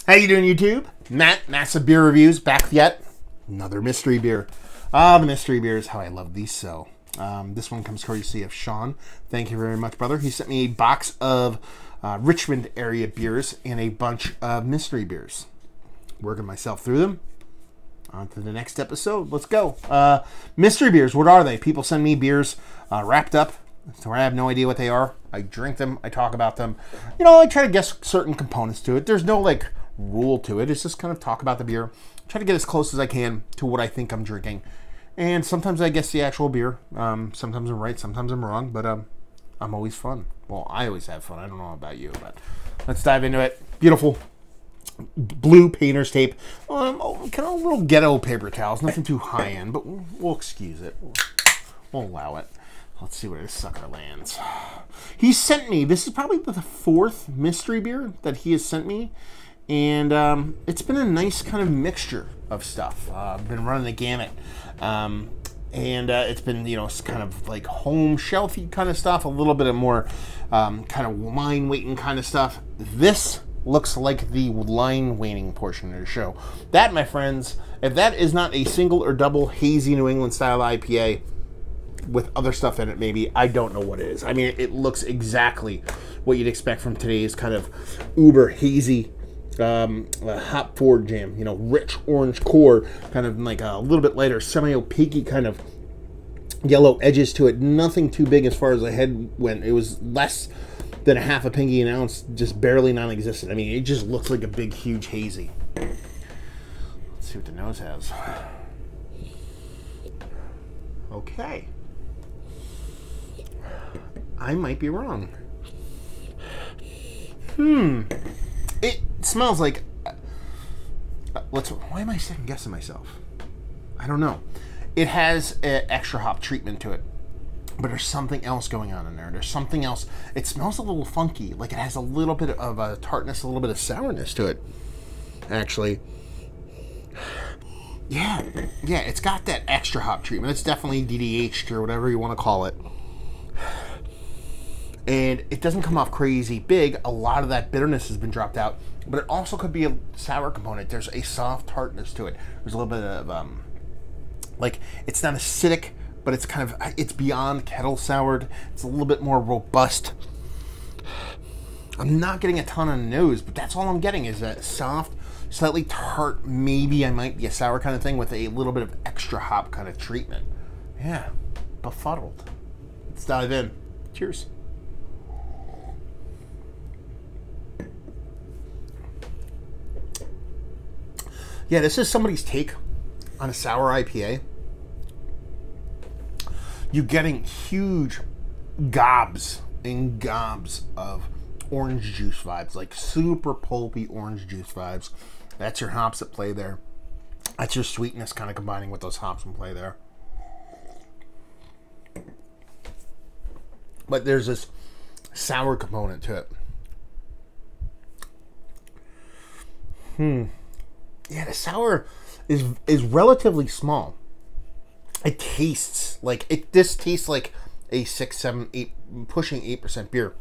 How you doing, YouTube? Matt, Massive Beer Reviews, back yet. Another mystery beer. The mystery beer is how I love these so. This one comes courtesy of Sean. Thank you very much, brother. He sent me a box of Richmond area beers and a bunch of mystery beers. Working myself through them. On to the next episode. Let's go. Mystery beers, what are they? People send me beers wrapped up, so I have no idea what they are. I drink them. I talk about them. You know, I try to guess certain components to it. There's no, like, rule to it. It's just kind of talk about the beer. Try to get as close as I can to what I think I'm drinking. And sometimes I guess the actual beer. Sometimes I'm right, sometimes I'm wrong, but I'm always fun. Well, I always have fun. I don't know about you, but let's dive into it. Beautiful blue painter's tape. Kind of a little ghetto paper towels. Nothing too high end, but we'll excuse it. We'll allow it. Let's see where this sucker lands. He sent me, this is probably the fourth mystery beer that he has sent me. And it's been a nice kind of mixture of stuff. I've been running the gamut. It's been, you know, kind of like home shelfy kind of stuff. A little bit of more kind of wine waiting kind of stuff. This looks like the line waning portion of the show. That, my friends, if that is not a single or double hazy New England style IPA with other stuff in it, maybe, I don't know what it is. I mean, it looks exactly what you'd expect from today's kind of uber hazy hop forward jam. You know, rich orange core, kind of like a little bit lighter, semi-opaque kind of yellow edges to it. Nothing too big as far as the head went. It was less than a half a pinky an ounce, just barely non-existent. I mean, it just looks like a big, huge hazy. Let's see what the nose has. Okay. I might be wrong. It smells like... why am I second guessing myself? I don't know. It has an extra hop treatment to it. But there's something else going on in there. There's something else. It smells a little funky. Like it has a little bit of a tartness, a little bit of sourness to it. Actually. Yeah, it's got that extra hop treatment. It's definitely DDH or whatever you want to call it. And it doesn't come off crazy big. A lot of that bitterness has been dropped out. But it also could be a sour component. There's a soft tartness to it. There's a little bit of, like, it's not acidic, but it's kind of, it's beyond kettle soured. It's a little bit more robust. I'm not getting a ton on the nose, but that's all I'm getting is that soft, slightly tart, maybe I might be a sour kind of thing with a little bit of extra hop kind of treatment. Yeah, befuddled. Let's dive in. Cheers. Yeah, this is somebody's take on a sour IPA. You're getting huge gobs and gobs of orange juice vibes, like super pulpy orange juice vibes. That's your hops at play there. That's your sweetness kind of combining with those hops in play there. But there's this sour component to it. Yeah, the sour is relatively small. It tastes like this tastes like a 6, 7, 8, pushing 8% beer.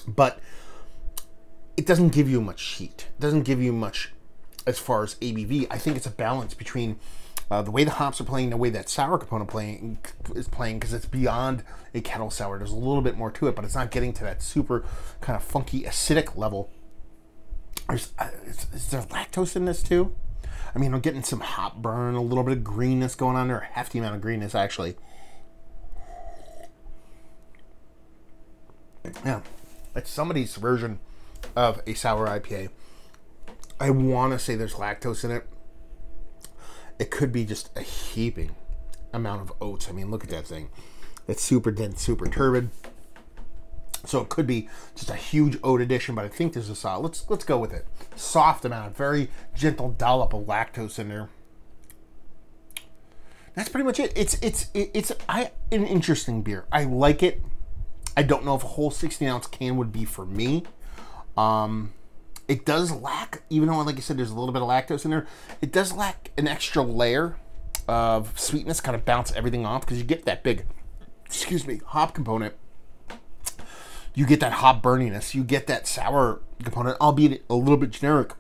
But it doesn't give you much heat. It doesn't give you much as far as ABV. I think it's a balance between the way the hops are playing, the way that sour component is playing, because it's beyond a kettle sour. There's a little bit more to it, but it's not getting to that super kind of funky acidic level. Is there lactose in this too? I mean, I'm getting some hop burn, a little bit of greenness going on there, a hefty amount of greenness actually. Yeah, it's somebody's version of a sour IPA. I want to say there's lactose in it. It could be just a heaping amount of oats. I mean, look at that thing. It's super dense, super turbid. So it could be just a huge oat addition, but I think there's a solid. Let's go with it. Soft amount, very gentle dollop of lactose in there. That's pretty much it. It's an interesting beer. I like it. I don't know if a whole 16-ounce can would be for me. It does lack, even though, like I said, there's a little bit of lactose in there, it does lack an extra layer of sweetness, kind of bounce everything off, because you get that big, hop component. You get that hop burniness. You get that sour component, albeit a little bit generic.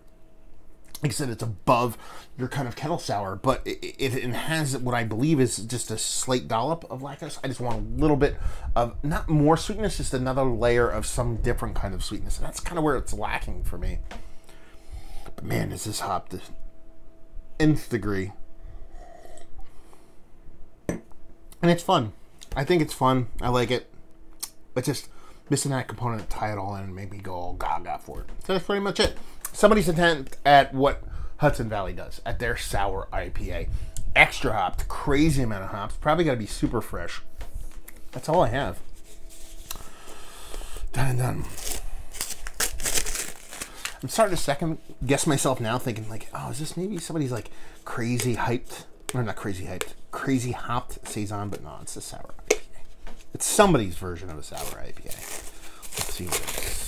like I said, it's above your kind of kettle sour, but it has what I believe is just a slight dollop of lactose. I just want a little bit of, not more sweetness, just another layer of some different kind of sweetness. And that's kind of where it's lacking for me. But man, is this hop the nth degree. And it's fun. I think it's fun. I like it. But just missing that component to tie it all in and make me go all gaga for it. So that's pretty much it. Somebody's attempt at what Hudson Valley does at their sour IPA. Extra hopped, crazy amount of hops. Probably got to be super fresh. That's all I have. Done and done. I'm starting to second guess myself now, thinking like, oh, is this maybe somebody's like crazy hyped, or not crazy hyped, crazy hopped saison? But no, it's a sour IPA. It's somebody's version of a sour IPA. Let's see what it is.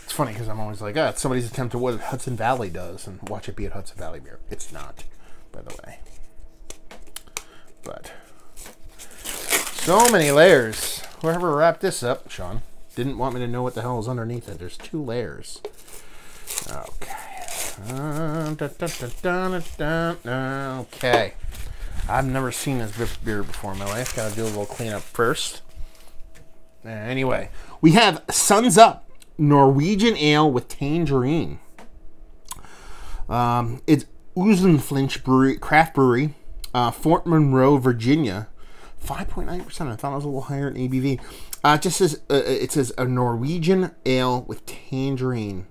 It's funny because I'm always like, it's somebody's attempt at what Hudson Valley does, and watch it be at Hudson Valley beer. It's not, by the way. But so many layers. Whoever wrapped this up, Sean, didn't want me to know what the hell is underneath it. There's 2 layers. Okay. Okay. I've never seen this beer before in my life. Gotta do a little cleanup first. Anyway, we have Suns Up Norwegian Ale with Tangerine. It's Oozenflinch Brewery, craft brewery, Fort Monroe, Virginia. 5.9%. I thought it was a little higher in ABV. It just says it says a Norwegian ale with tangerine.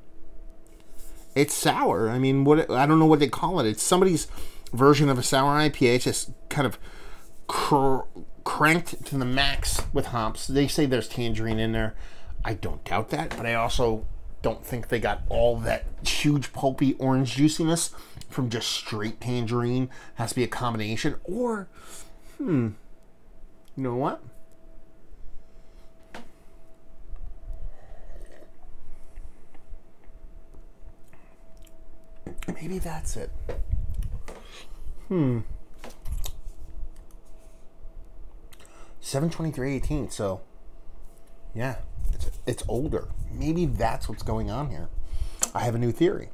It's sour. I mean, I don't know what they call it. It's somebody's version of a sour IPA. It's just kind of cranked to the max with hops. They say there's tangerine in there. I don't doubt that, but I also don't think they got all that huge pulpy orange juiciness from just straight tangerine. Has to be a combination, or you know what? Maybe that's it. 7/23/18. So, yeah, it's older. Maybe that's what's going on here. I have a new theory,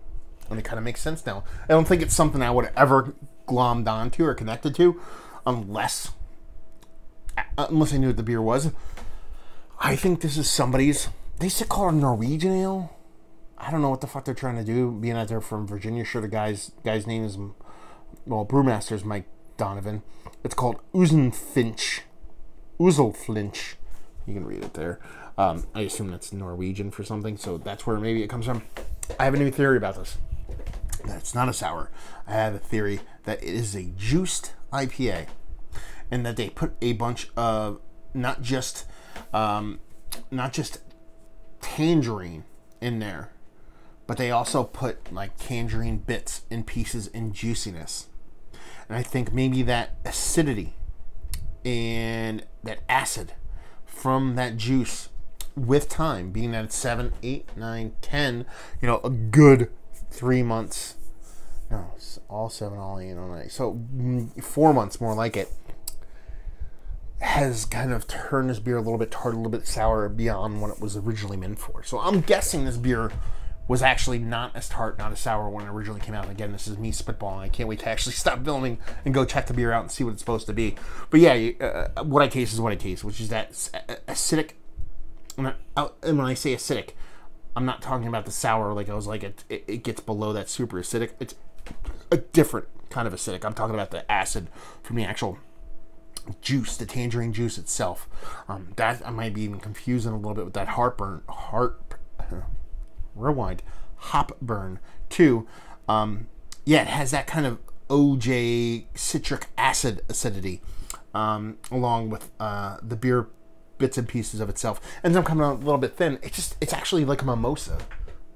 and it kind of makes sense now. I don't think it's something I would have ever glommed onto or connected to, unless I knew what the beer was. I think this is somebody's. They used to call it Norwegian ale. I don't know what the fuck they're trying to do, being that they're from Virginia. Sure, the guy's name is, well, brewmaster's Mike Donovan. It's called Oozenflinch. Oozelflinch. You can read it there. I assume that's Norwegian for something, so that's where maybe it comes from. I have a new theory about this. That it's not a sour. I have a theory that it is a juiced IPA, and that they put a bunch of not just tangerine in there, but they also put like tangerine bits and pieces and juiciness. And I think maybe that acidity and that acid from that juice with time, being that it's 7, 8, 9, 10, a good 3 months. No, it's all 7, all 8, all 9. So 4 months more like it, has kind of turned this beer a little bit tart, a little bit sour beyond what it was originally meant for. So I'm guessing this beer was actually not as tart, not as sour when it originally came out. And again, this is me spitballing. I can't wait to actually stop filming and go check the beer out and see what it's supposed to be. But yeah, what I taste is what I taste, which is that acidic. And when I say acidic, I'm not talking about the sour like I was like it gets below that super acidic. It's a different kind of acidic. I'm talking about the acid from the actual juice, the tangerine juice itself. That I might be even confusing a little bit with that hop burn too. Yeah, it has that kind of OJ citric acid acidity, along with the beer bits and pieces of itself. Ends up coming out a little bit thin. It's actually like a mimosa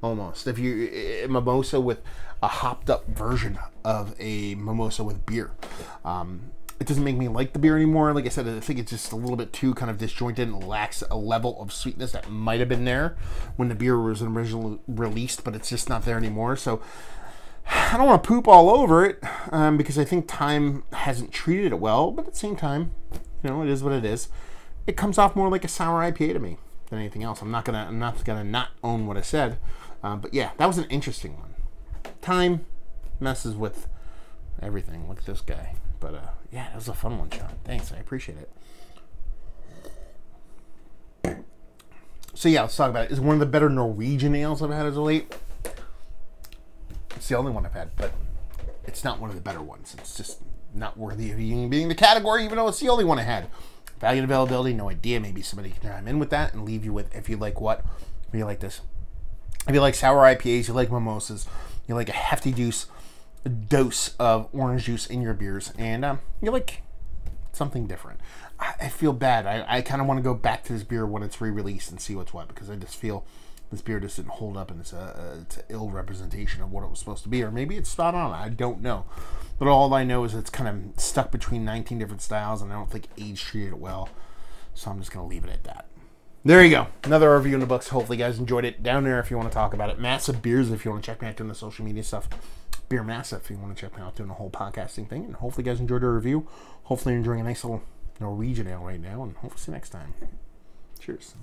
almost. If you a mimosa with a hopped up version of a mimosa with beer. It doesn't make me like the beer anymore. Like I said, I think it's just a little bit too kind of disjointed and lacks a level of sweetness that might have been there when the beer was originally released, but it's just not there anymore. So I don't want to poop all over it, because I think time hasn't treated it well. But at the same time, it is what it is. It comes off more like a sour IPA to me than anything else. I'm not gonna not own what I said. But yeah, that was an interesting one. time messes with everything. Look at this guy. But yeah, that was a fun one, Sean. Thanks, I appreciate it. So yeah, let's talk about it. It's one of the better Norwegian ales I've had as of late. It's the only one I've had, but it's not one of the better ones. It's just not worthy of being in the category, even though it's the only one I had. Value and availability, no idea. Maybe somebody can chime in with that and leave you with, if you like what? If you like this. If you like sour IPAs, you like mimosas, you like a hefty dose of orange juice in your beers, and you like something different. I feel bad. I kind of want to go back to this beer when it's re-released and see what's what, because I just feel this beer just didn't hold up, and it's an ill representation of what it was supposed to be, or maybe it's spot on. I don't know. But all I know is it's kind of stuck between 19 different styles, and I don't think age treated it well. So I'm just going to leave it at that. There you go. Another review in the books. Hopefully you guys enjoyed it. Down there if you want to talk about it. Massive Beers if you want to check me out doing the social media stuff. Beer Massive if you want to check me out doing the whole podcasting thing. And hopefully you guys enjoyed the review. Hopefully you're enjoying a nice little Norwegian ale right now. And hopefully see you next time. Cheers.